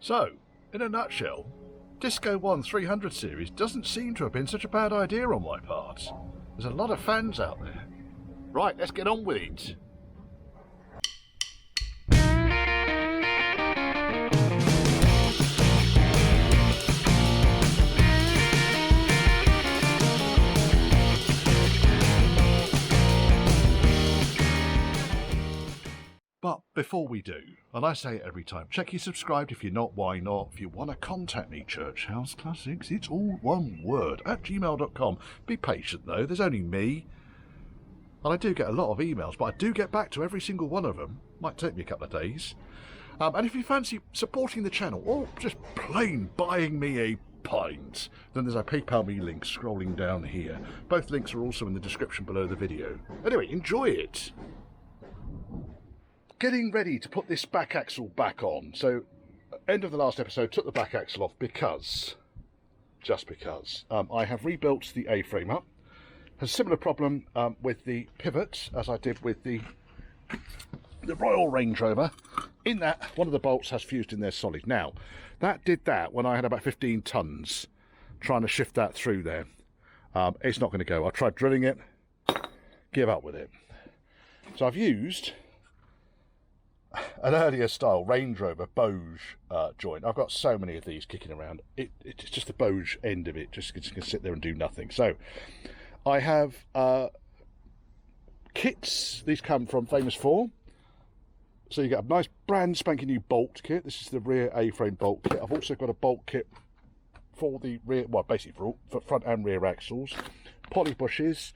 So, in a nutshell, Disco 1 300 series doesn't seem to have been such a bad idea on my part. There's a lot of fans out there. Right, let's get on with it. But before we do, and I say it every time, check you subscribed. If you're not, why not? If you want to contact me, Church House Classics, it's all one word, at gmail.com. Be patient though, there's only me. And I do get a lot of emails, but I do get back to every single one of them. Might take me a couple of days. And if you fancy supporting the channel, or just plain buying me a pint, then there's a PayPal me link scrolling down here. Both links are also in the description below the video. Anyway, enjoy it. Getting ready to put this back axle back on. So, end of the last episode, took the back axle off because, just because, I have rebuilt the A-frame up. Has a similar problem with the pivot as I did with the Royal Range Rover, in that one of the bolts has fused in there solid. Now, that did that when I had about 15 tons trying to shift that through there. It's not going to go. I tried drilling it, give up with it. So I've used an earlier style Range Rover Boge joint. I've got so many of these kicking around. It's just the Boge end of it, just can sit there and do nothing. So I have kits. These come from Famous 4. So you get a nice brand spanking new bolt kit. This is the rear A-frame bolt kit. I've also got a bolt kit for the rear, well, basically for front and rear axles. Poly bushes,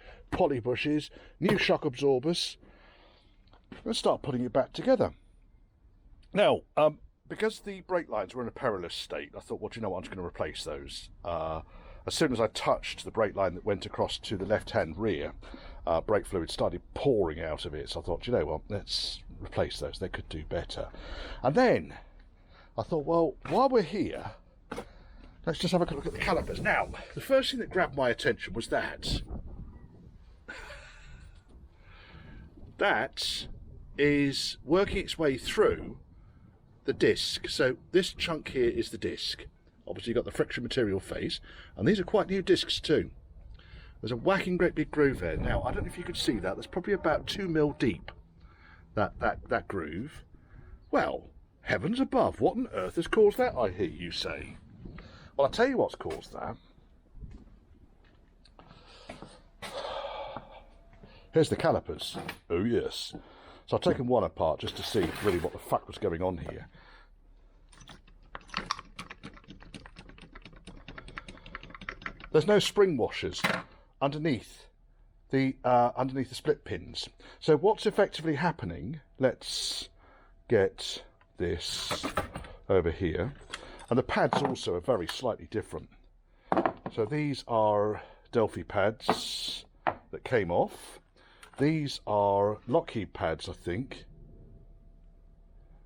new shock absorbers. Let's start putting it back together. Now, because the brake lines were in a perilous state, I thought, well, do you know what, I'm just going to replace those. As soon as I touched the brake line that went across to the left-hand rear, brake fluid started pouring out of it. So I thought, do you know what, let's replace those. They could do better. And then I thought, well, while we're here, let's just have a look at the calipers. Now, the first thing that grabbed my attention was that. That is working its way through the disc. So this chunk here is the disc. Obviously you've got the friction material face, and these are quite new discs too. There's a whacking great big groove there. Now, I don't know if you could see that. There's probably about 2 mil deep, that groove. Well, heavens above, what on earth has caused that, I hear you say? Well, I'll tell you what's caused that. Here's the calipers. Oh yes. So I've taken one apart just to see really what the fuck was going on here. There's no spring washers underneath the split pins. So what's effectively happening? Let's get this over here, and the pads also are very slightly different. So these are Delphi pads that came off. These are Lockheed pads, I think,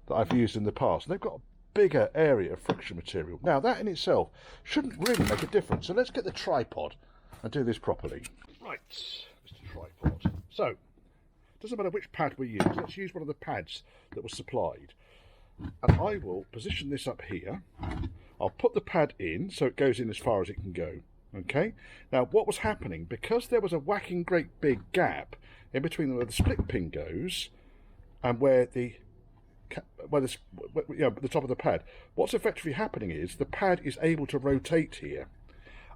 that I've used in the past. And they've got a bigger area of friction material. Now, that in itself shouldn't really make a difference. So let's get the tripod and do this properly. Right, Mr. Tripod. So, doesn't matter which pad we use. Let's use one of the pads that was supplied. And I will position this up here. I'll put the pad in so it goes in as far as it can go. Okay, now what was happening, because there was a whacking great big gap in between where the split pin goes and where the top of the pad, what's effectively happening is the pad is able to rotate here,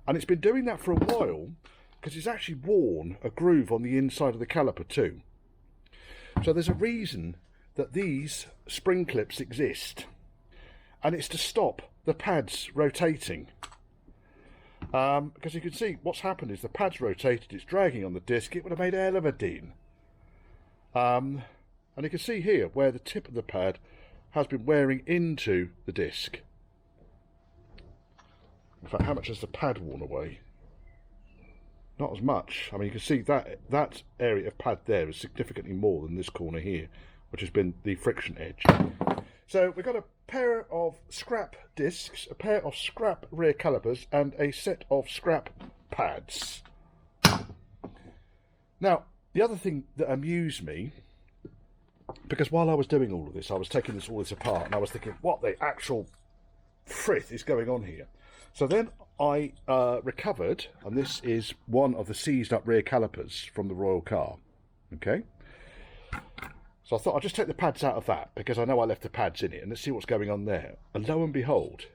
and it's been doing that for a while because it's actually worn a groove on the inside of the caliper too. So there's a reason that these spring clips exist, and it's to stop the pads rotating. Because you can see what's happened is the pad's rotated, it's dragging on the disc, it would have made a hell of a din. And you can see here where the tip of the pad has been wearing into the disc. In fact, how much has the pad worn away? Not as much. I mean, you can see that area of pad there is significantly more than this corner here, which has been the friction edge. So we've got a pair of scrap discs, a pair of scrap rear calipers, and a set of scrap pads. Now, the other thing that amused me, because while I was doing all of this, I was taking all this apart, and I was thinking, what the actual frith is going on here? So then I recovered, and this is one of the seized up rear calipers from the Royal car. Okay. So I thought I'd just take the pads out of that, because I know I left the pads in it, and let's see what's going on there. And lo and behold,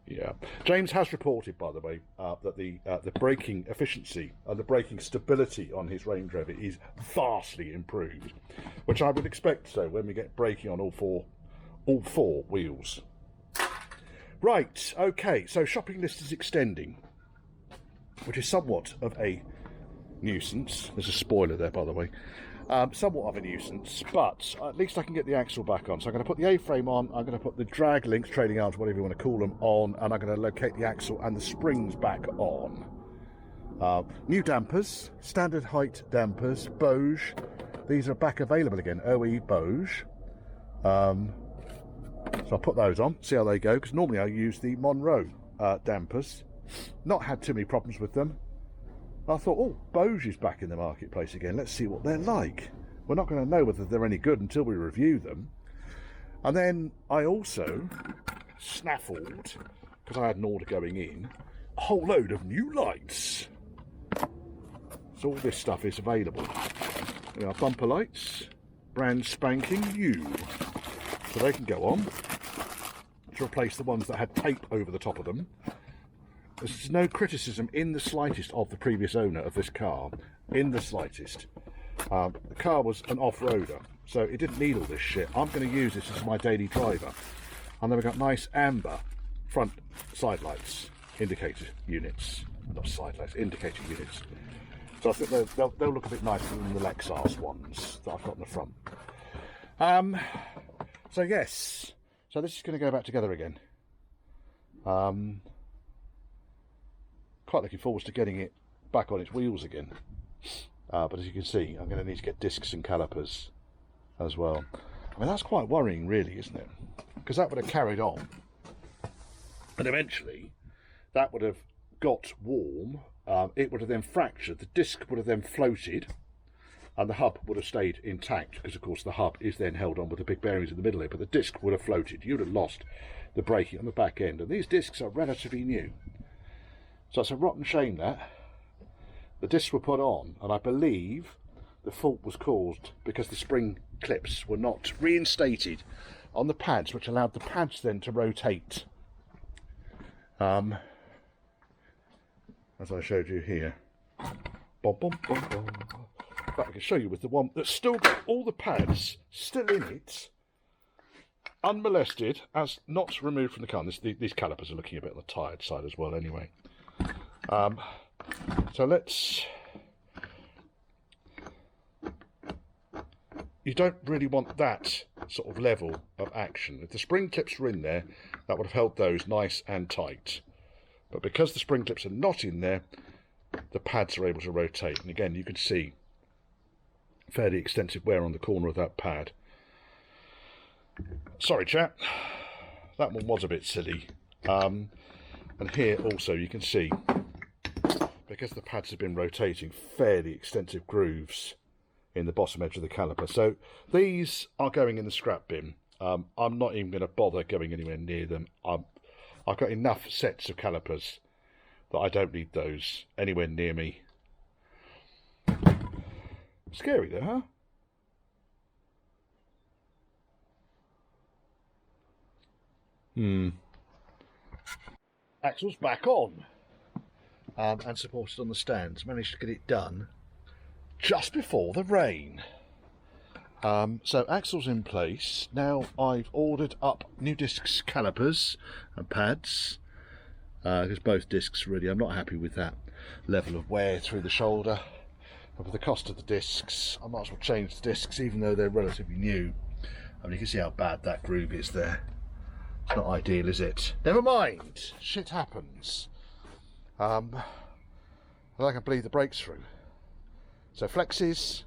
yeah, James has reported, by the way, that the braking efficiency and the braking stability on his Range Rover is vastly improved, which I would expect so when we get braking on all four wheels. Right, okay, so shopping list is extending, which is somewhat of a nuisance. There's a spoiler there, by the way. Somewhat of a nuisance, but at least I can get the axle back on. So I'm going to put the A-frame on, I'm going to put the drag links, trailing arms, whatever you want to call them, on, and I'm going to locate the axle and the springs back on. New dampers, standard height dampers, Bose. These are back available again, OE Bose. So I'll put those on, see how they go, because normally I use the Monroe dampers. Not had too many problems with them. I thought, oh, Bose is back in the marketplace again. Let's see what they're like. We're not going to know whether they're any good until we review them. And then I also snaffled, because I had an order going in, a whole load of new lights. So all this stuff is available. There are bumper lights, brand spanking new. So they can go on to replace the ones that had tape over the top of them. There's no criticism in the slightest of the previous owner of this car, in the slightest. The car was an off-roader, so it didn't need all this shit. I'm going to use this as my daily driver. And then we've got nice amber front side lights, indicator units. Not side lights, indicator units. So I think they'll look a bit nicer than the Lexus ones that I've got in the front. So yes, so this is going to go back together again. Quite looking forward to getting it back on its wheels again. But as you can see, I'm going to need to get discs and calipers as well. I mean, that's quite worrying, really, isn't it? Because that would have carried on. And eventually, that would have got warm. It would have then fractured. The disc would have then floated. And the hub would have stayed intact. Because, of course, the hub is then held on with the big bearings in the middle here. But the disc would have floated. You'd have lost the braking on the back end. And these discs are relatively new. So it's a rotten shame that the discs were put on, and I believe the fault was caused because the spring clips were not reinstated on the pads, which allowed the pads then to rotate. As I showed you here. Bom, bom, bom, bom. But I can show you with the one that's still got all the pads still in it, unmolested, as not removed from the car. These calipers are looking a bit on the tired side as well anyway. So let's, you don't really want that sort of level of action. If the spring clips were in there, that would have held those nice and tight. But because the spring clips are not in there, the pads are able to rotate. And again, you can see fairly extensive wear on the corner of that pad. Sorry, chap. That one was a bit silly. And here also you can see, because the pads have been rotating, fairly extensive grooves in the bottom edge of the caliper. So these are going in the scrap bin. I'm not even going to bother going anywhere near them. I've got enough sets of calipers that I don't need those anywhere near me. Scary though, huh? Axle's back on. And supported on the stands. Managed to get it done just before the rain. So axle's in place. Now I've ordered up new discs, calipers and pads. Because both discs really, I'm not happy with that level of wear through the shoulder. And for the cost of the discs, I might as well change the discs even though they're relatively new. I mean, you can see how bad that groove is there. It's not ideal, is it? Never mind, shit happens. And I can bleed the brakes through. So flexes,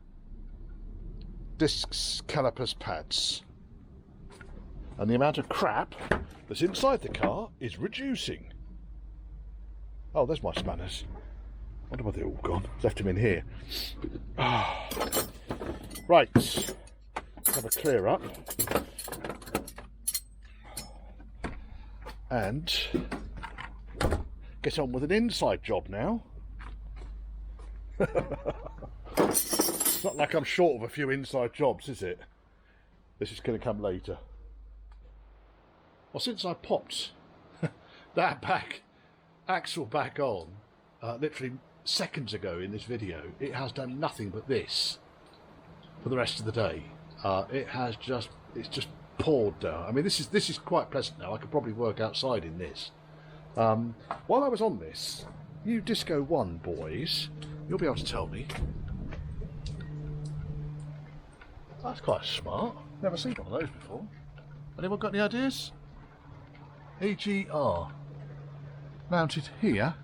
discs, calipers, pads. And the amount of crap that's inside the car is reducing. Oh, there's my spanners. I wonder where they're all gone. Left them in here. Right. have a clear up and get on with an inside job now. It's not like I'm short of a few inside jobs, is it? This is going to come later. Well, since I popped that axle back on, literally seconds ago in this video, it has done nothing but this for the rest of the day. It's just poured down. I mean, this is quite pleasant now. I could probably work outside in this. While I was on this, you Disco 1 boys, you'll be able to tell me. That's quite smart. Never seen one of those before. Anyone got any ideas? EGR mounted here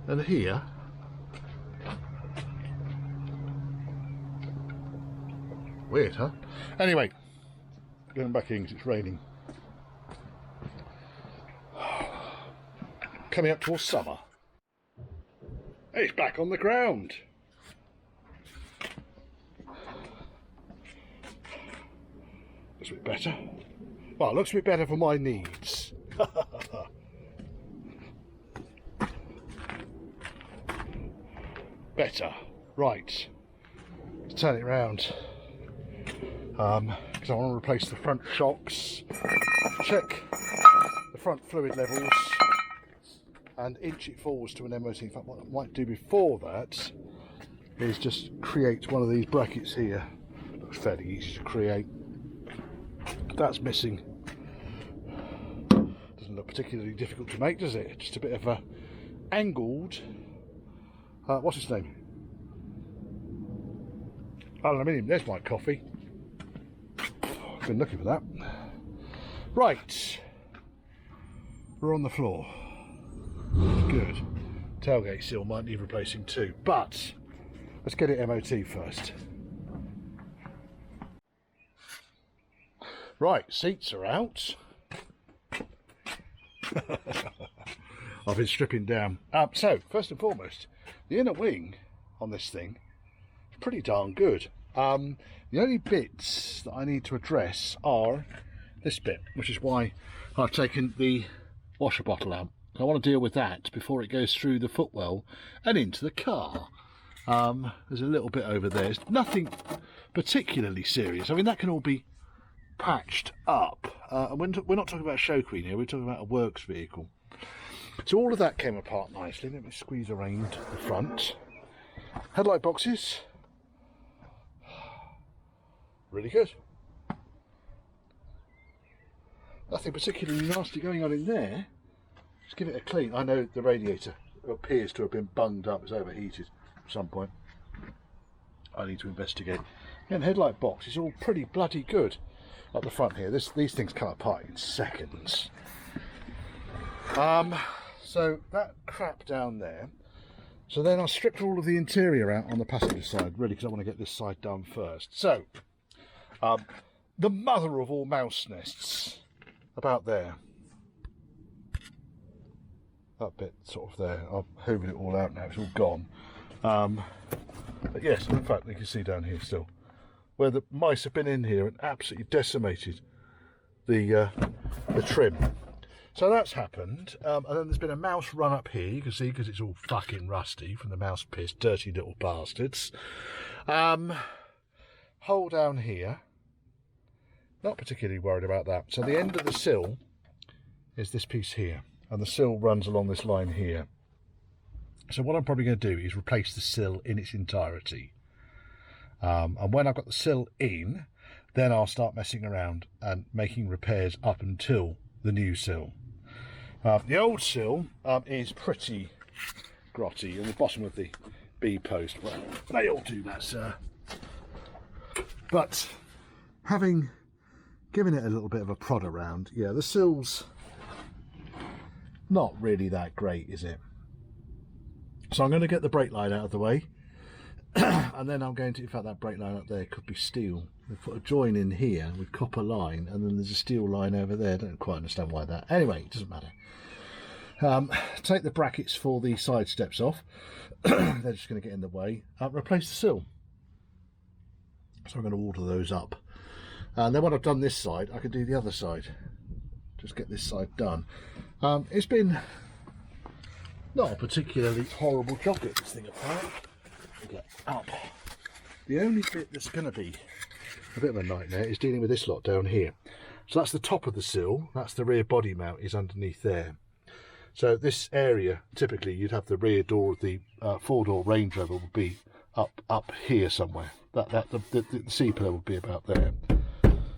and here. Weird, huh? Anyway, going back in because it's raining. Coming up towards summer. It's back on the ground. Looks a bit better. Well, it looks a bit better for my needs. Better. Right. Let's turn it round. Because I want to replace the front shocks. Check the front fluid levels. And inch it forwards to an MOT. In fact, what I might do before that is just create one of these brackets here. Looks fairly easy to create. That's missing. Doesn't look particularly difficult to make, does it? Just a bit of a angled. What's his name? Aluminium. There's my coffee. Been looking for that. Right. We're on the floor. Good. Tailgate seal might need replacing too, but let's get it MOT first. Right, seats are out. I've been stripping down. So, first and foremost, the inner wing on this thing is pretty darn good. The only bits that I need to address are this bit, which is why I've taken the washer bottle out. I want to deal with that before it goes through the footwell and into the car. There's a little bit over there. It's nothing particularly serious. I mean, that can all be patched up. And we're not talking about a show queen here, we're talking about a works vehicle. So all of that came apart nicely. Let me squeeze around the front. Headlight boxes. Really good. Nothing particularly nasty going on in there. Just give it a clean. I know the radiator appears to have been bunged up. It's overheated at some point. I need to investigate. And headlight box is all pretty bloody good up the front here. These things come apart in seconds. So that crap down there. So then I stripped all of the interior out on the passenger side, really, because I want to get this side done first. So the mother of all mouse nests, about there. That bit sort of there. I've hoovered it all out now, it's all gone. But yes, in fact, you can see down here still, where the mice have been in here and absolutely decimated the trim. So that's happened, and then there's been a mouse run up here, you can see, because it's all fucking rusty from the mouse piss, dirty little bastards. Hole down here, not particularly worried about that. So the end of the sill is this piece here, and the sill runs along this line here. So what I'm probably going to do is replace the sill in its entirety. And when I've got the sill in, then I'll start messing around and making repairs up until the new sill. The old sill is pretty grotty, and the bottom of the B post, well, they all do that, sir. But having given it a little bit of a prod around, yeah, the sill's not really that great, is it? So I'm going to get the brake line out of the way, and then I'm going to, in fact, that brake line up there could be steel. We've put a join in here with copper line, and then there's a steel line over there. I don't quite understand why that. Anyway, it doesn't matter. Take the brackets for the side steps off. They're just going to get in the way. Replace the sill. So I'm going to order those up. And then when I've done this side, I can do the other side. Just get this side done. It's been not a particularly horrible job getting this thing apart. Get up. The only bit that's going to be a bit of a nightmare is dealing with this lot down here. So that's the top of the sill, that's the rear body mount is underneath there. So this area, typically you'd have the rear door of the 4-door Range Rover would be up here somewhere. The C-pillar would be about there.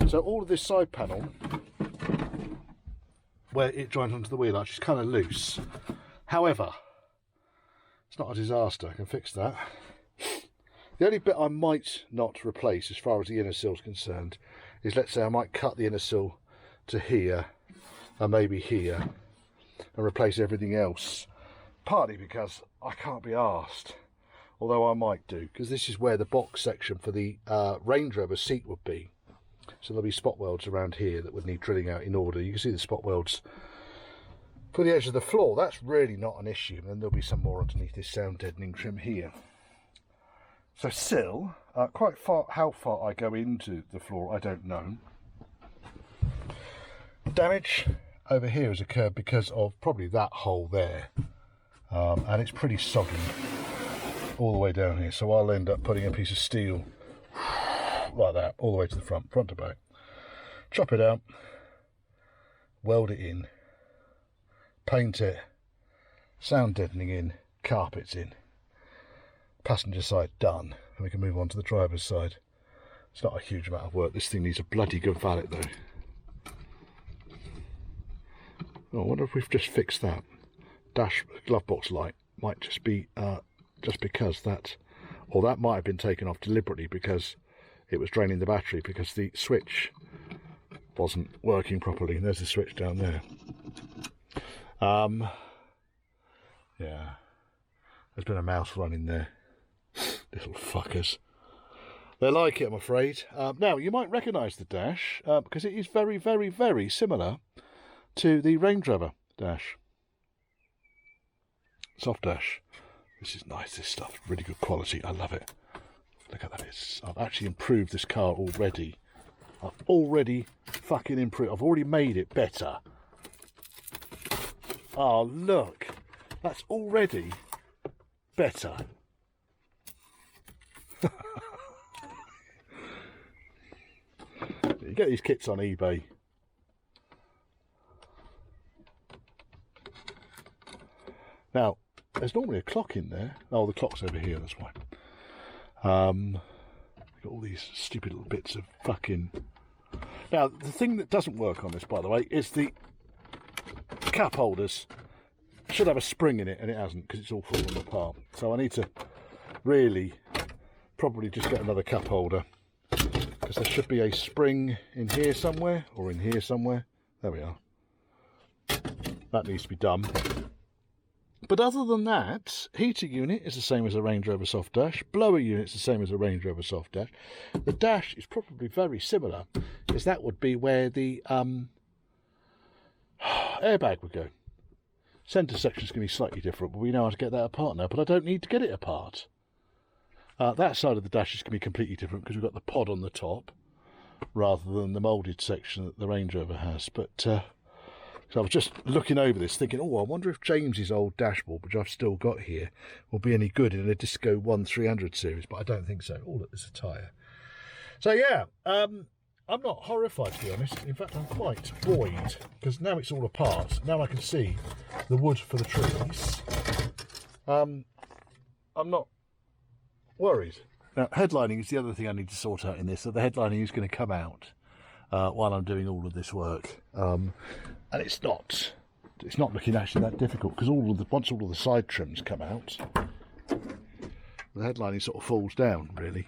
So all of this side panel, where it joins onto the wheel arch, is kind of loose. However, it's not a disaster, I can fix that. The only bit I might not replace as far as the inner sill is concerned is, let's say I might cut the inner sill to here and maybe here and replace everything else. Partly because I can't be arsed, although I might do, because this is where the box section for the Range Rover seat would be. So there'll be spot welds around here that would need drilling out in order. You can see the spot welds for the edge of the floor. That's really not an issue. And then there'll be some more underneath this sound deadening trim here. So sill, quite far, how far I go into the floor, I don't know. Damage over here has occurred because of probably that hole there. And it's pretty soggy all the way down here. So I'll end up putting a piece of steel like that, all the way to the front to back. Chop it out, weld it in, paint it, sound deadening in, carpets in. Passenger side done, and we can move on to the driver's side. It's not a huge amount of work. This thing needs a bloody good valet though. Oh, I wonder if we've just fixed that. Dash glove box light might just be just because that, or that might have been taken off deliberately because it was draining the battery, because the switch wasn't working properly. There's the switch down there. Yeah, there's been a mouse running there. Little fuckers. They like it, I'm afraid. Now, you might recognise the dash because it is very, very, very similar to the Range Rover dash. Soft dash. This is nice, this stuff. Really good quality. I love it. Look at that. I've actually improved this car already. I've already fucking improved. I've already made it better. Oh, look. That's already better. You get these kits on eBay. Now, there's normally a clock in there. Oh, the clock's over here, that's why. Got all these stupid little bits of fucking... Now, the thing that doesn't work on this, by the way, is the cap holders. Should have a spring in it, and it hasn't, because it's all falling apart. So I need to really probably just get another cup holder, because there should be a spring in here somewhere, or in here somewhere. There we are. That needs to be done. But other than that, heater unit is the same as a Range Rover Soft Dash. Blower unit is the same as a Range Rover Soft Dash. The dash is probably very similar, because that would be where the airbag would go. Centre section is going to be slightly different, but we know how to get that apart now, but I don't need to get it apart. That side of the dash is going to be completely different because we've got the pod on the top rather than the moulded section that the Range Rover has. But so I was just looking over this thinking, oh, I wonder if James's old dashboard, which I've still got here, will be any good in a Disco 1300 series, but I don't think so. Oh, look, there's a tyre. So yeah, I'm not horrified, to be honest. In fact, I'm quite buoyed, because now it's all apart. Now I can see the wood for the trees. I'm not worried. Now, headlining is the other thing I need to sort out in this. So the headlining is going to come out while I'm doing all of this work. And it's not looking actually that difficult, because once all of the side trims come out, the headlining sort of falls down, really.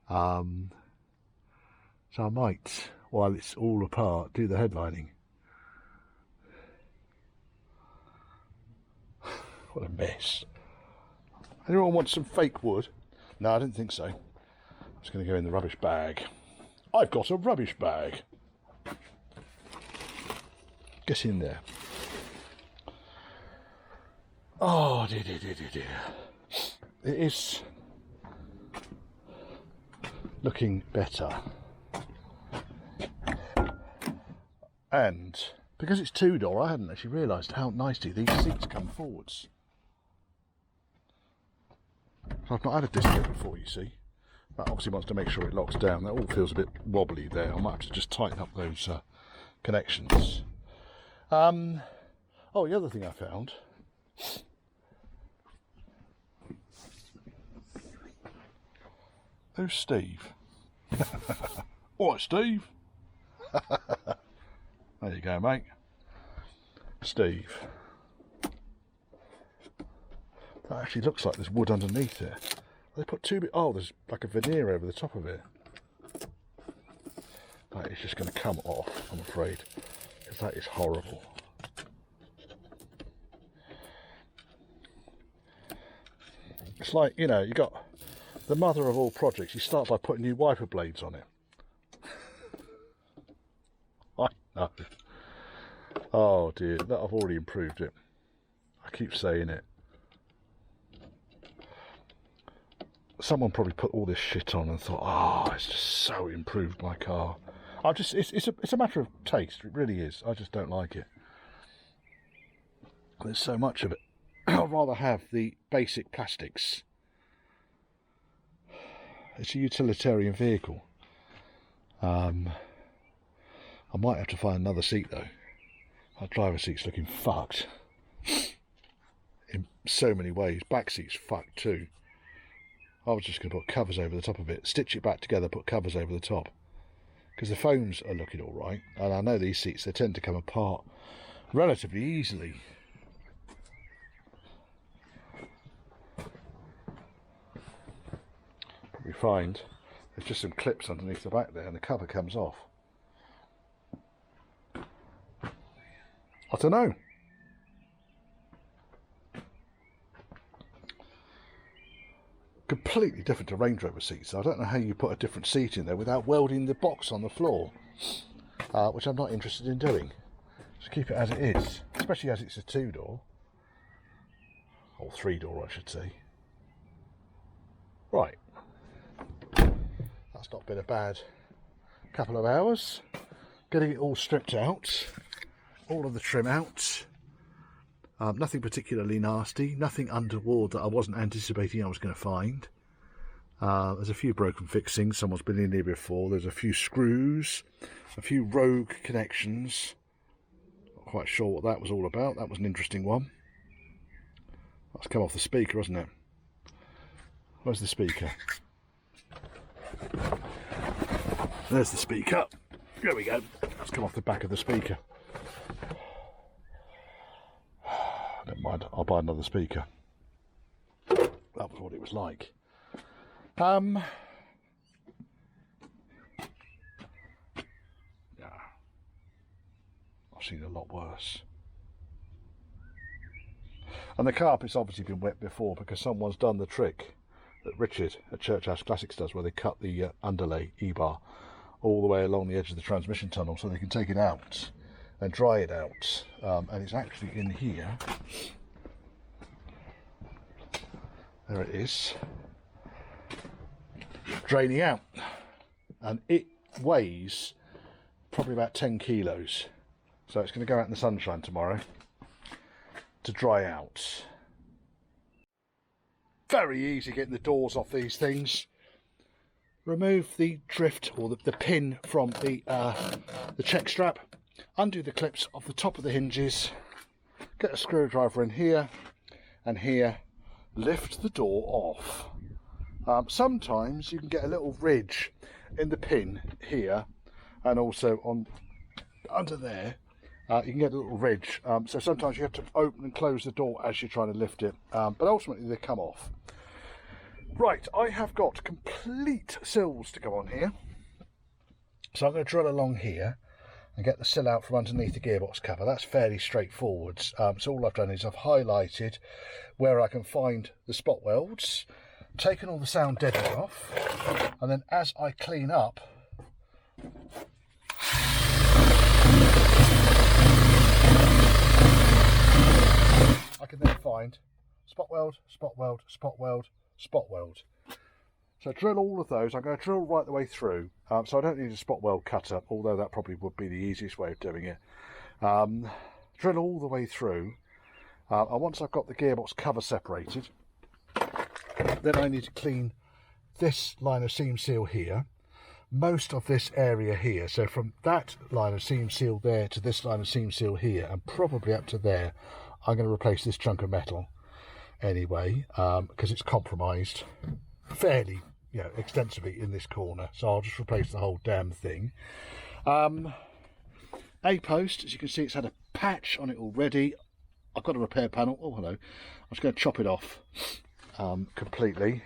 So I might, while it's all apart, do the headlining. What a mess. Anyone want some fake wood? No, I didn't think so. I'm just going to go in the rubbish bag. I've got a rubbish bag. Get in there. Oh, dear. It is looking better. And because it's two-door, I hadn't actually realised how nicely these seats come forwards. I've not had a disc brake before, you see. That obviously wants to make sure it locks down. That all feels a bit wobbly there. I might have to just tighten up those connections. Oh, the other thing I found. Who's Steve? Alright, Steve. There you go, mate. Steve. That actually looks like there's wood underneath it. They put two bit. Oh, there's like a veneer over the top of it. That is just going to come off, I'm afraid, because that is horrible. It's like, you know, you got the mother of all projects. You start by putting new wiper blades on it. I know. Oh dear, that I've already improved it. I keep saying it. Someone probably put all this shit on and thought, oh, it's just so improved my car. It's a matter of taste. It really is. I just don't like it. There's so much of it. I'd rather have the basic plastics. It's a utilitarian vehicle. I might have to find another seat though. Our driver's seat's looking fucked in so many ways. Back seat's fucked too. I was just going to put covers over the top of it, stitch it back together, put covers over the top, because the foams are looking all right, and I know these seats, they tend to come apart relatively easily. Probably find there's just some clips underneath the back there, and the cover comes off. I don't know. Completely different to Range Rover seats. I don't know how you put a different seat in there without welding the box on the floor, which I'm not interested in doing. Just keep it as it is, especially as it's a two-door, or three-door I should say. Right, that's not been a bad couple of hours. Getting it all stripped out, all of the trim out. Nothing particularly nasty, nothing untoward that I wasn't anticipating I was going to find. There's a few broken fixings, someone's been in here before. There's a few screws, a few rogue connections. Not quite sure what that was all about. That was an interesting one. That's come off the speaker, hasn't it? Where's the speaker? There's the speaker. There we go. That's come off the back of the speaker. Never mind, I'll buy another speaker. That was what it was like. Yeah. I've seen a lot worse. And the carpet's obviously been wet before because someone's done the trick that Richard at Church House Classics does, where they cut the underlay E-bar all the way along the edge of the transmission tunnel so they can take it out and dry it out, and it's actually in here. There it is, draining out, and it weighs probably about 10 kilos, so it's going to go out in the sunshine tomorrow to dry out. Very easy getting the doors off these things. Remove the drift or the pin from the check strap. Undo the clips off the top of the hinges, get a screwdriver in here and here, lift the door off. Sometimes you can get a little ridge in the pin here and also on under there. You can get a little ridge, so sometimes you have to open and close the door as you're trying to lift it, but ultimately they come off. Right, I have got complete sills to go on here, so I'm going to drill along here and get the sill out from underneath the gearbox cover. That's fairly straightforward. So all I've done is I've highlighted where I can find the spot welds, taken all the sound deadeners off, and then as I clean up, I can then find spot weld, spot weld, spot weld, spot weld. So drill all of those. I'm going to drill right the way through, so I don't need a spot weld cutter, although that probably would be the easiest way of doing it. Drill all the way through, and once I've got the gearbox cover separated, then I need to clean this line of seam seal here, most of this area here, so from that line of seam seal there to this line of seam seal here, and probably up to there. I'm going to replace this chunk of metal anyway, because it's compromised fairly, extensively in this corner, so I'll just replace the whole damn thing. A post, as you can see, it's had a patch on it already. I've got a repair panel. Oh, hello. I'm just going to chop it off completely.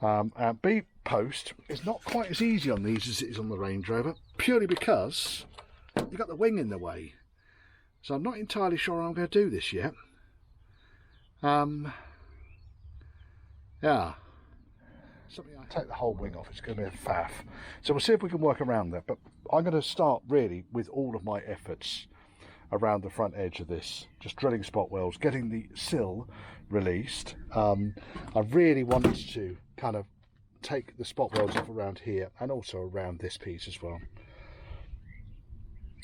And B post is not quite as easy on these as it is on the Range Rover, purely because you've got the wing in the way. So I'm not entirely sure I'm going to do this yet. Yeah. Something I take the whole wing off, it's going to be a faff. So we'll see if we can work around that. But I'm going to start really with all of my efforts around the front edge of this, just drilling spot welds, getting the sill released. I really wanted to kind of take the spot welds off around here and also around this piece as well,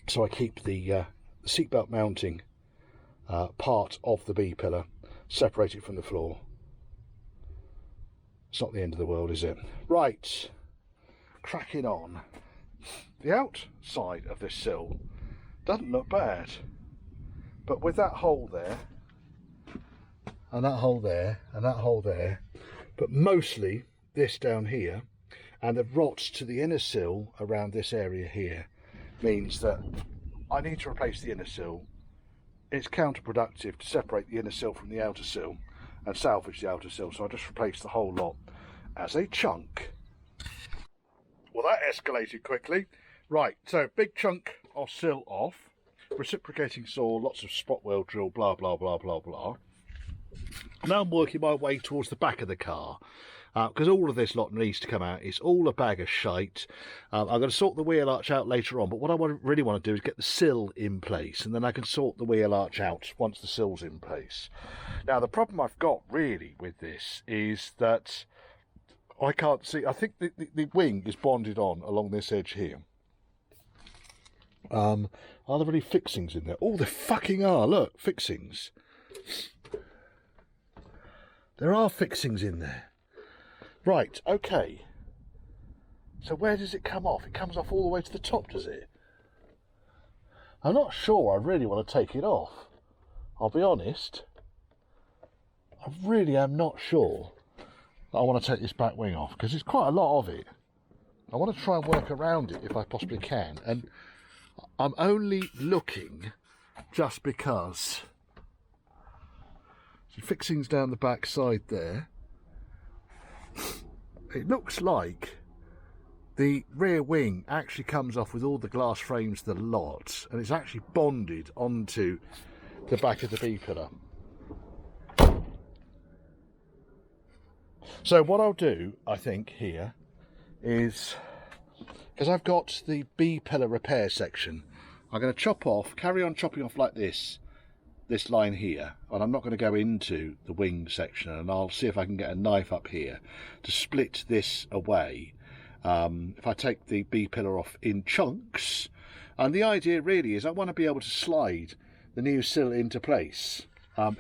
so I keep the seatbelt mounting part of the B pillar separated from the floor. It's not the end of the world, is it? Right, cracking on. The outside of this sill doesn't look bad, but with that hole there, and that hole there, and that hole there, but mostly this down here, and the rots to the inner sill around this area here, means that I need to replace the inner sill. It's counterproductive to separate the inner sill from the outer sill and salvage the outer sill, so I just replaced the whole lot as a chunk. Well, that escalated quickly. Right, so big chunk of sill off, reciprocating saw, lots of spot weld drill, blah blah blah blah blah. Now I'm working my way towards the back of the car, because all of this lot needs to come out. It's all a bag of shite. I'm going to sort the wheel arch out later on, but what I really want to do is get the sill in place, and then I can sort the wheel arch out once the sill's in place. Now, the problem I've got really with this is that I can't see. I think the wing is bonded on along this edge here. Are there any fixings in there? Oh, there fucking are. Look, fixings. There are fixings in there. Right, okay. So where does it come off? It comes off all the way to the top, does it? I'm not sure I really want to take it off. I'll be honest. I really am not sure that I want to take this back wing off, because there's quite a lot of it. I want to try and work around it if I possibly can. And I'm only looking just because... fixings down the back side there. It looks like the rear wing actually comes off with all the glass frames, the lot, and it's actually bonded onto the back of the B pillar. So what I'll do, I think, here is, because I've got the B pillar repair section, I'm going to chop off, carry on chopping off like this line here, and I'm not going to go into the wing section, and I'll see if I can get a knife up here to split this away. If I take the B pillar off in chunks, and the idea really is I want to be able to slide the new sill into place.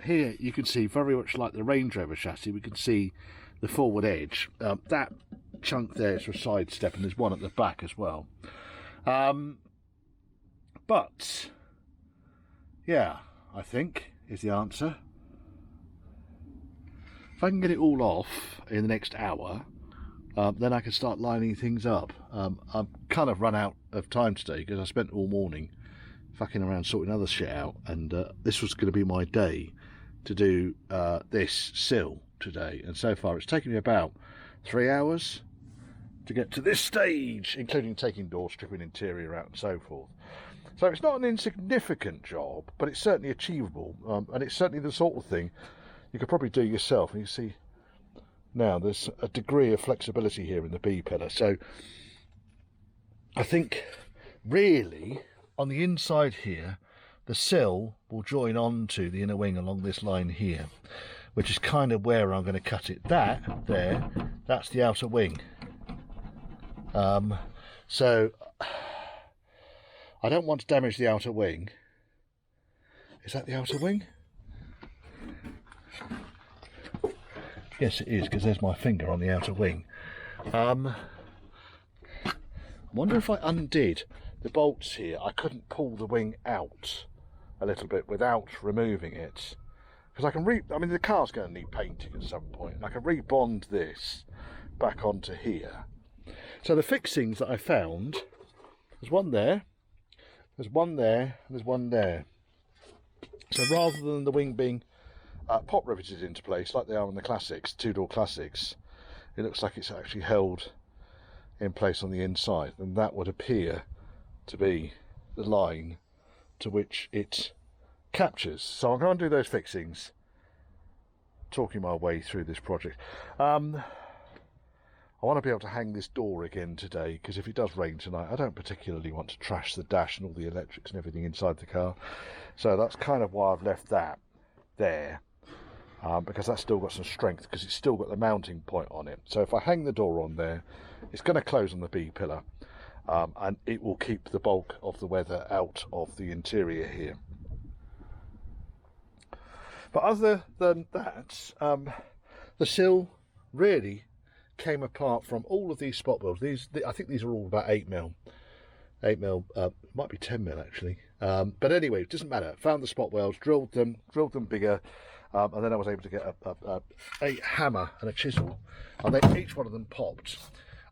Here you can see, very much like the Range Rover chassis, we can see the forward edge. That chunk there is for a side step, and there's one at the back as well. But yeah, I think is the answer. If I can get it all off in the next hour, then I can start lining things up. I've kind of run out of time today because I spent all morning fucking around sorting other shit out, and this was going to be my day to do this sill today, and so far it's taken me about 3 hours to get to this stage, including taking door stripping, interior out and so forth. So it's not an insignificant job, but it's certainly achievable, and it's certainly the sort of thing you could probably do yourself. And you see now there's a degree of flexibility here in the B pillar. So I think really on the inside here, the sill will join on to the inner wing along this line here, which is kind of where I'm going to cut it. That there, that's the outer wing. So I don't want to damage the outer wing. Is that the outer wing? Yes, it is, because there's my finger on the outer wing. I wonder if I undid the bolts here, I couldn't pull the wing out a little bit without removing it. Because I can I mean, the car's going to need painting at some point, and I can rebond this back onto here. So the fixings that I found, there's one there, there's one there, and there's one there. So rather than the wing being pop riveted into place like they are in the classics, two-door classics, it looks like it's actually held in place on the inside, and that would appear to be the line to which it captures. So I'm going to do those fixings, talking my way through this project. I want to be able to hang this door again today, because if it does rain tonight, I don't particularly want to trash the dash and all the electrics and everything inside the car. So that's kind of why I've left that there, because that's still got some strength, because it's still got the mounting point on it. So if I hang the door on there, it's going to close on the B pillar, and it will keep the bulk of the weather out of the interior here. But other than that, the sill really came apart from all of these spot welds. I think these are all about 8mm. 8mm, might be 10mm actually. But anyway, it doesn't matter. Found the spot welds, drilled them bigger, and then I was able to get a hammer and a chisel, and then each one of them popped.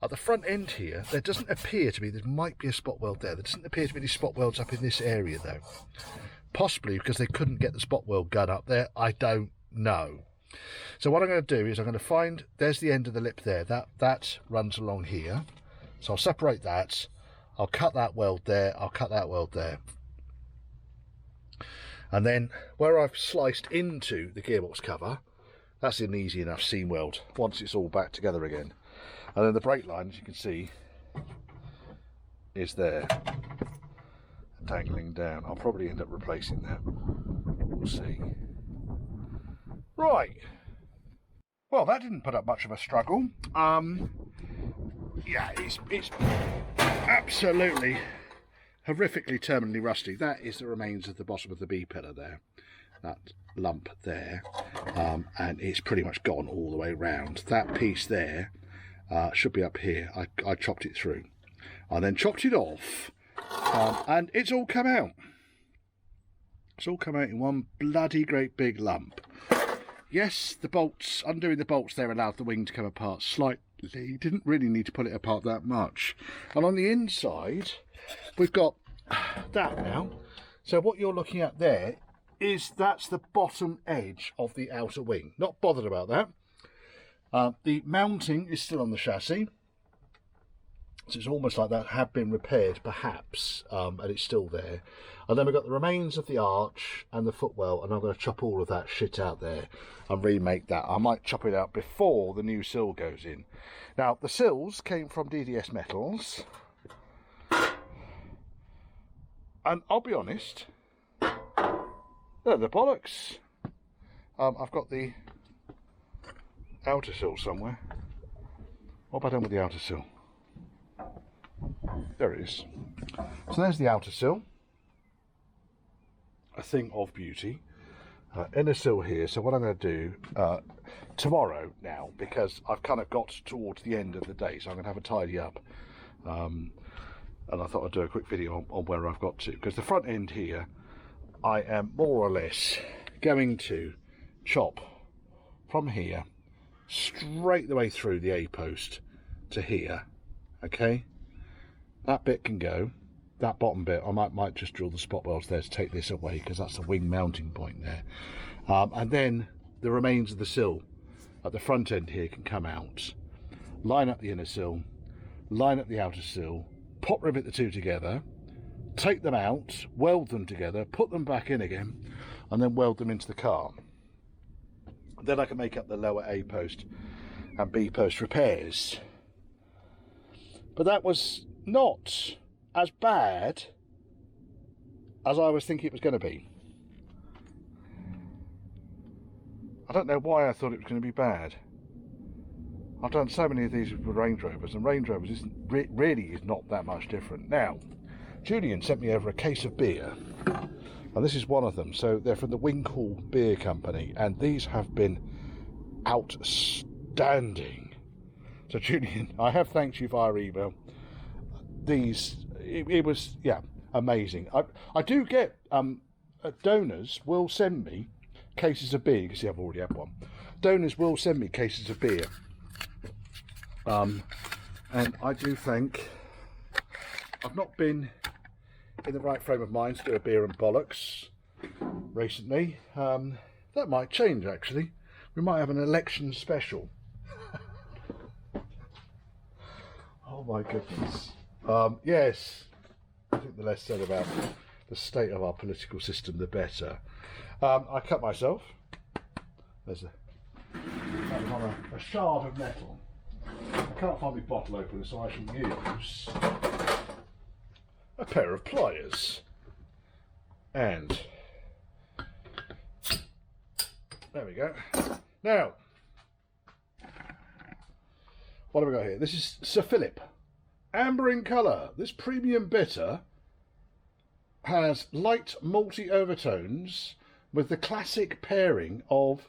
At the front end here, there doesn't appear to be, there might be a spot weld there. There doesn't appear to be any spot welds up in this area though. Possibly because they couldn't get the spot weld gun up there. I don't know. So what I'm going to do is I'm going to find, there's the end of the lip there. That runs along here. So I'll separate that. I'll cut that weld there. I'll cut that weld there. And then where I've sliced into the gearbox cover, that's an easy enough seam weld once it's all back together again. And then the brake line, as you can see, is there, dangling down. I'll probably end up replacing that. We'll see. Right. Well, that didn't put up much of a struggle. Yeah, it's absolutely horrifically terminally rusty. That is the remains of the bottom of the B pillar there. That lump there. And it's pretty much gone all the way round. That piece there should be up here. I chopped it through. I then chopped it off, and it's all come out. It's all come out in one bloody great big lump. Yes, the bolts, undoing the bolts there allowed the wing to come apart slightly. Didn't really need to pull it apart that much. And on the inside, we've got that now. So what you're looking at there is that's the bottom edge of the outer wing. Not bothered about that. The mounting is still on the chassis. So it's almost like that had been repaired, perhaps, and it's still there. And then we've got the remains of the arch and the footwell, and I'm going to chop all of that shit out there and remake that. I might chop it out before the new sill goes in. Now, the sills came from DDS Metals. And I'll be honest, they're the bollocks. I've got the outer sill somewhere. What have I done with the outer sill? There it is. So there's the outer sill. A thing of beauty. Inner sill here. So what I'm going to do tomorrow now, because I've kind of got towards the end of the day, so I'm going to have a tidy up. And I thought I'd do a quick video on where I've got to. Because the front end here, I am more or less going to chop from here straight the way through the A post to here. Okay? That bit can go. That bottom bit, I might just drill the spot welds there to take this away, because that's the wing mounting point there. And then the remains of the sill at the front end here can come out. Line up the inner sill, line up the outer sill, pop rivet the two together, take them out, weld them together, put them back in again, and then weld them into the car. Then I can make up the lower A post and B post repairs. But that was not as bad as I was thinking it was going to be. I don't know why I thought it was going to be bad. I've done so many of these with Range Rovers, and Range Rovers really is not that much different. Now, Julian sent me over a case of beer, and this is one of them. So they're from the Winkle Beer Company, and these have been outstanding. So Julian, I have thanked you via email. It was, yeah, amazing. I do get donors will send me cases of beer. You can see I've already had one. Donors will send me cases of beer. And I do think I've not been in the right frame of mind to do a beer and bollocks recently. That might change, actually. We might have an election special. Oh my goodness. Yes, I think the less said about the state of our political system, the better. I cut myself. There's a shard of metal. I can't find my bottle opener, so I shall use a pair of pliers. And there we go. Now, what have we got here? This is Sir Philip. Amber in colour. This premium bitter has light malty overtones with the classic pairing of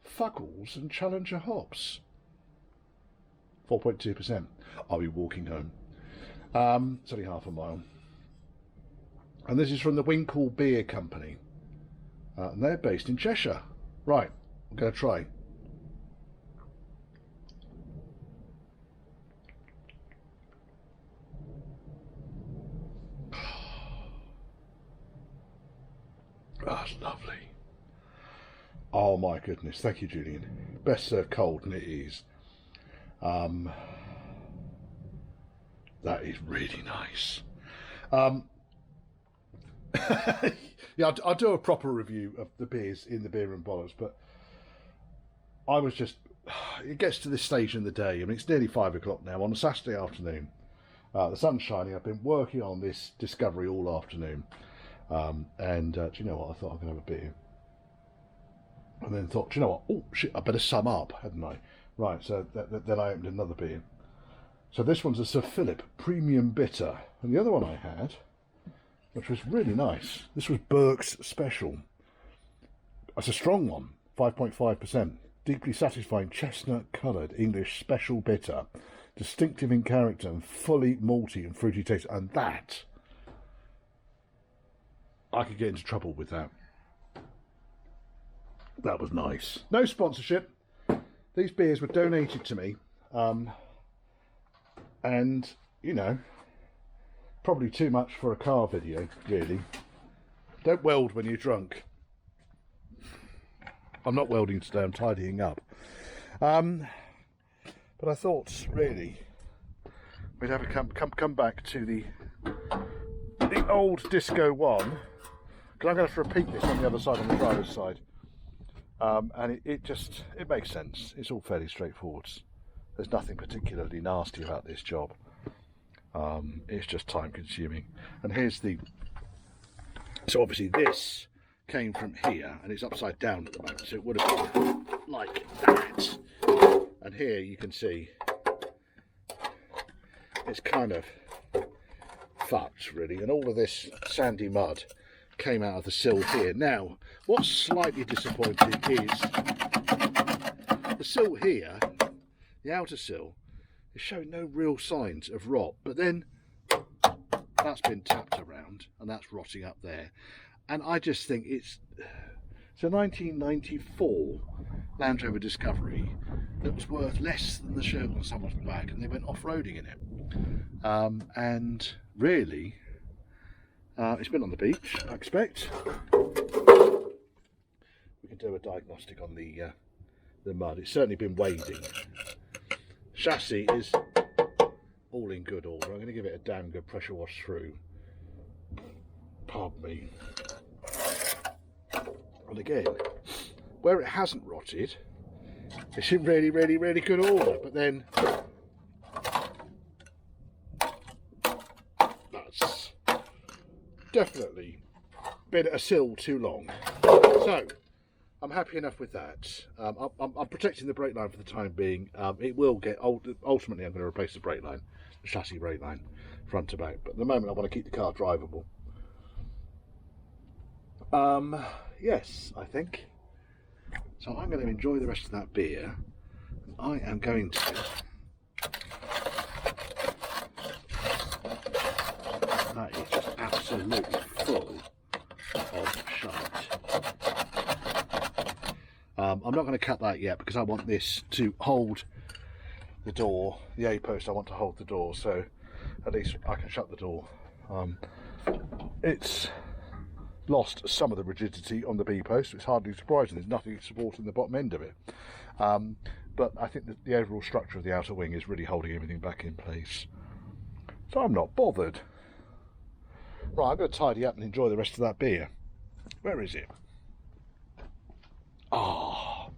Fuggles and Challenger hops. 4.2%. I'll be walking home. It's only half a mile. And this is from the Winkle Beer Company. And they're based in Cheshire. Right, I'm going to try. That's lovely. Oh my goodness, thank you, Julian. Best served cold, and it is. That is really nice. Yeah, I'll do a proper review of the beers in the Beer and Bollocks, but I was just, it gets to this stage in the day. I mean, it's nearly 5 o'clock now on a Saturday afternoon. The sun's shining. I've been working on this discovery all afternoon. Do you know what? I thought I'm going to have a beer. And then thought, do you know what? Oh, shit, I better sum up, hadn't I? Right, so then I opened another beer. So this one's a Sir Philip Premium Bitter. And the other one I had, which was really nice, this was Burke's Special. It's a strong one, 5.5%. Deeply satisfying chestnut-coloured English Special Bitter. Distinctive in character and fully malty and fruity taste. And that, I could get into trouble with that. That was nice. No sponsorship. These beers were donated to me. And, you know, probably too much for a car video, really. Don't weld when you're drunk. I'm not welding today, I'm tidying up. But I thought, really, we'd have a come back to the old Disco 1. Because I'm going to have to repeat this on the other side, on the driver's side. And it makes sense. It's all fairly straightforward. There's nothing particularly nasty about this job. It's just time consuming. And here's so obviously this came from here and it's upside down at the moment, so it would have been like that. And here you can see it's kind of fucked really, and all of this sandy mud came out of the sill here. Now, what's slightly disappointing is the sill here, the outer sill, is showing no real signs of rot, but then that's been tapped around and that's rotting up there. And I just think it's a 1994 Land Rover Discovery that was worth less than the shirt on someone's back, and they went off-roading in it. And really, it's been on the beach, I expect. We can do a diagnostic on the mud. It's certainly been wading. Chassis is all in good order. I'm going to give it a damn good pressure wash through. Pardon me. And again, where it hasn't rotted, it's in really, really, really good order. But then that's definitely been at a sill too long. So I'm happy enough with that. I'm protecting the brake line for the time being. It will get ultimately I'm going to replace the brake line, the chassis brake line, front to back. But at the moment I want to keep the car drivable. Yes, I think. So I'm going to enjoy the rest of that beer. I am going to that is just absolutely full of shite. I'm not going to cut that yet because I want this to hold the door, the A post I want to hold the door, so at least I can shut the door. It's lost some of the rigidity on the B post. It's hardly surprising, there's nothing supporting the bottom end of it. But I think that the overall structure of the outer wing is really holding everything back in place. So I'm not bothered. Right, I'm going to tidy up and enjoy the rest of that beer. Where is it? Ah,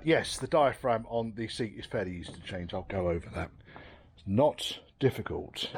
yes, the diaphragm on the seat is fairly easy to change. I'll go over that. It's not difficult.